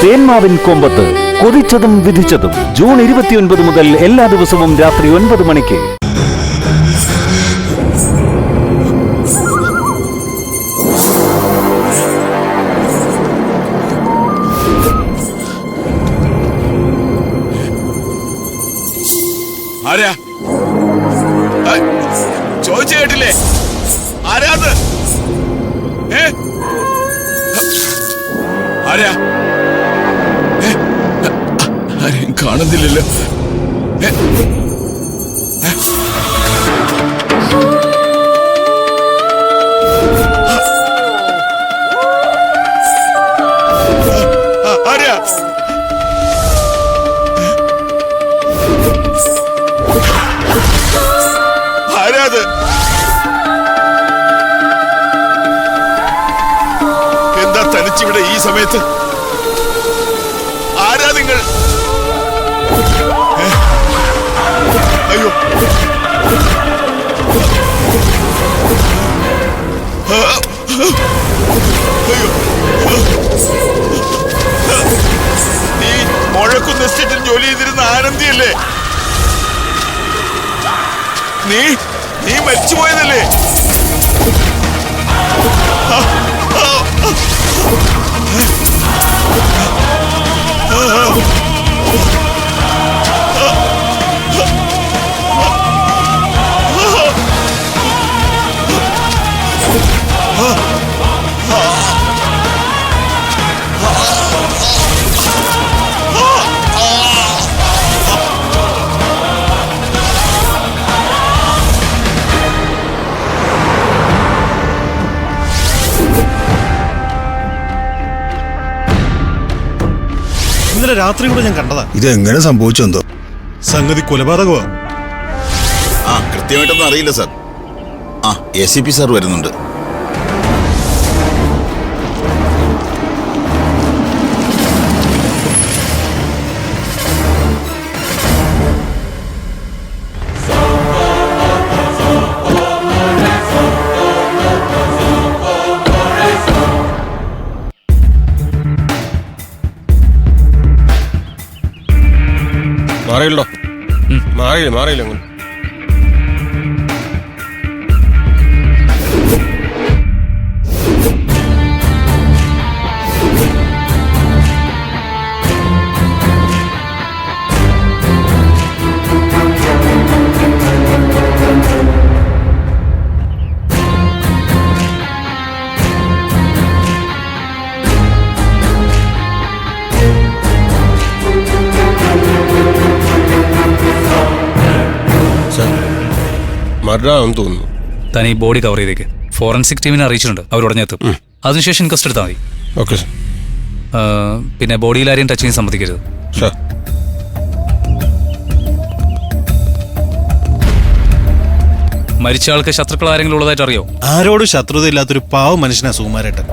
തേന്മാവിൻ കൊമ്പത്ത് കൊതിച്ചതും വിധിച്ചതും June 29 മുതൽ എല്ലാ ദിവസവും രാത്രി 9 മണിക്ക്. ചോദിച്ചു കേട്ടില്ലേ? ആരാത്? ആരെയും കാണുന്നില്ലല്ലോ. ആരാ? ആരാത്? എന്താ തനിച്ചിവിടെ ഈ സമയത്ത്? ആരാ നിങ്ങൾ? അയ്യോ, അയ്യോ, നീ മുഴക്കുന്ന എസ്റ്റേറ്റിൽ ജോലി ചെയ്തിരുന്ന ആനന്ദിയല്ലേ? നീ മരിച്ചുപോയതല്ലേ? ഇന്നലെ രാത്രി കൂടെ ഞാൻ കണ്ടതാ. ഇത് എങ്ങനെ സംഭവിച്ചെന്തോ? സംഗതി കൊലപാതകമാ. കൃത്യമായിട്ടൊന്നും അറിയില്ല സാർ. ACP സാർ വരുന്നുണ്ട്. മാറിയില്ലോ, മാറിയില്ല അങ്ങനെ. മരണമാണെന്ന് തോന്നുന്നു. താൻ ഈ ബോഡി കവർ ചെയ്തേക്ക്. ഫോറൻസിക് ടീമിനെ അറിയിച്ചിട്ടുണ്ട്, അവർ ഉടനെത്തും. അതിനുശേഷം ഇൻക്വസ്റ്റ് എടുത്താൽ മതി. ഓക്കെ. പിന്നെ ബോഡിയിൽ ആരെയും ടച്ച് ചെയ്യാൻ സമ്മതിക്കരുത്. മരിച്ച ആൾക്ക് ശത്രുക്കൾ ആരെങ്കിലും ഉള്ളതായിട്ട് അറിയോ? ആരോടും ശത്രുതയില്ലാത്തൊരു പാവ മനുഷ്യനാ സുകുമാരേട്ടൻ.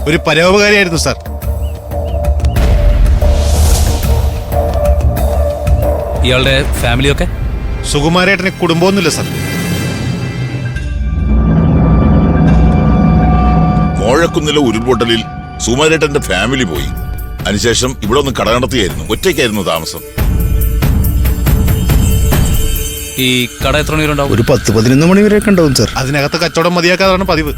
ഒരു പരോപകാരിയായിരുന്നു സാർ. ഇയാളുടെ ഫാമിലിയൊക്കെ? സുകുമാരേട്ടന് കുടുംബമൊന്നുമില്ല സാർ. മോഴക്കുന്നിലെ ഉരുൾപൊട്ടലിൽ സുകുമാരേട്ടന്റെ ഫാമിലി പോയി. അതിനുശേഷം ഇവിടെ ഒന്ന് കട നടത്തിയായിരുന്നു. ഒറ്റയ്ക്കായിരുന്നു താമസം. ഈ കട എത്ര മണിവരുണ്ടാവും? ഒരു 10-11 മണി വരെയൊക്കെ ഉണ്ടാവും സാർ. അതിനകത്ത് കച്ചവടം മതിയാക്കാതാണ് പതിവ്.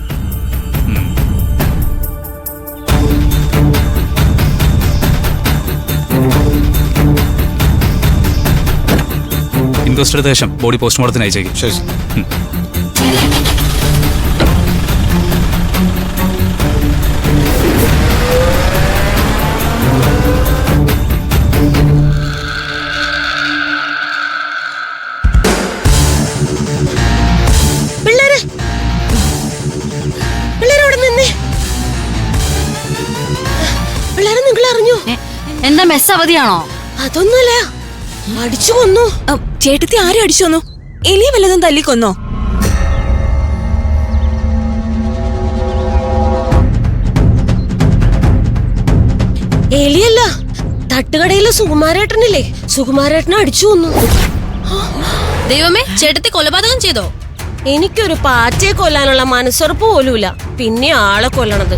ഇൻക്വസ്റ്റ് എടുത്ത ശേഷം ബോഡി പോസ്റ്റ്മോർട്ടത്തിന് അയച്ചേക്കും. ശരി. എന്താ മെസ്സ് അവധിയാണോ? അതൊന്നുമല്ല, അടിച്ചു കൊന്നു. ചേട്ടത്തി ആരും അടിച്ചു കൊന്നു? എലിയ വല്ലതും തല്ലിക്കൊന്നോ? എലിയല്ല, തട്ടുകടയിലെ സുകുമാരേട്ടനില്ലേ, സുകുമാരേട്ടനെ അടിച്ചു കൊന്നു. ദൈവമേ, ചേട്ടത്തി കൊലപാതകം ചെയ്തോ? എനിക്കൊരു പാറ്റയെ കൊല്ലാനുള്ള മനസ്സുറപ്പ് പോലുമില്ല, പിന്നെ ആളെ കൊല്ലണത്.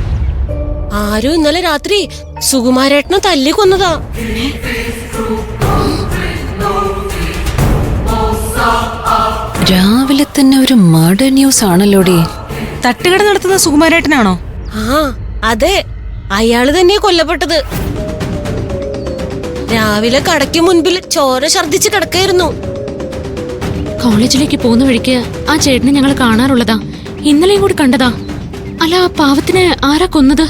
ആരും ഇന്നലെ രാത്രി സുകുമാരേട്ടനെ തല്ലി കൊന്നതാ. രാവിലെ തന്നെ ഒരു മർഡർ ന്യൂസ് ആണല്ലോടി. തട്ടുകട നടത്തുന്ന സുകുമാരേട്ടനാണോ? ആ അതെ, അയാള് തന്നെയാ കൊല്ലപ്പെട്ടത്. രാവിലെ കടയ്ക്ക് മുൻപിൽ ചോര ഛർദിച്ച് കിടക്കായിരുന്നു. കോളേജിലേക്ക് പോകുന്ന വഴിക്ക് ആ ചേട്ടനെ ഞങ്ങൾ കാണാറുള്ളതാ. ഇന്നലെയും കൂടി കണ്ടതാ. അല്ല, ആ പാവത്തിനെ ആരാ കൊന്നത്?